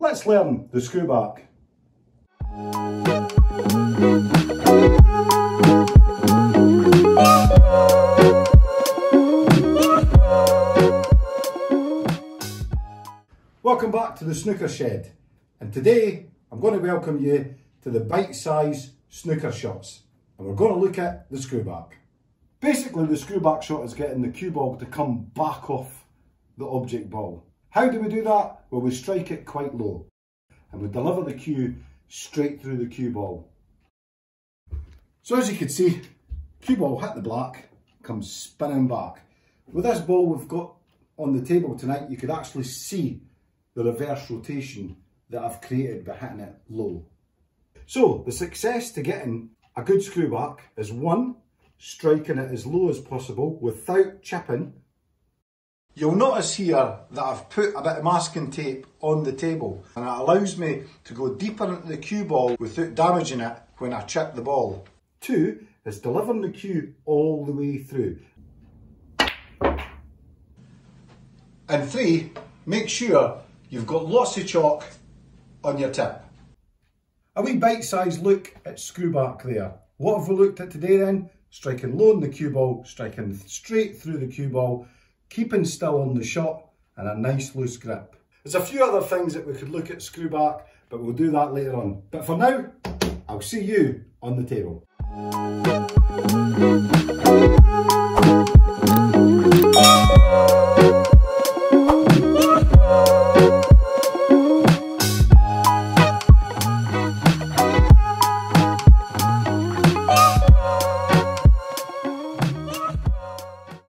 Let's learn the screwback. Welcome back to the snooker shed, and today I'm going to welcome you to the bite-size snooker shots, and we're going to look at the screwback. Basically, the screwback shot is getting the cue ball to come back off the object ball. How do we do that? Well, we strike it quite low and we deliver the cue straight through the cue ball. So as you can see, cue ball hit the black, comes spinning back. With this ball we've got on the table tonight, you could actually see the reverse rotation that I've created by hitting it low. So the success to getting a good screwback is 1, striking it as low as possible without chipping. You'll notice here that I've put a bit of masking tape on the table, and it allows me to go deeper into the cue ball without damaging it when I chip the ball. 2 is delivering the cue all the way through. And 3, make sure you've got lots of chalk on your tip. A wee bite-sized look at screwback there. What have we looked at today then? Striking low on the cue ball, striking straight through the cue ball, keeping still on the shot, and a nice loose grip. There's a few other things that we could look at screwback, but we'll do that later on. But for now, I'll see you on the table.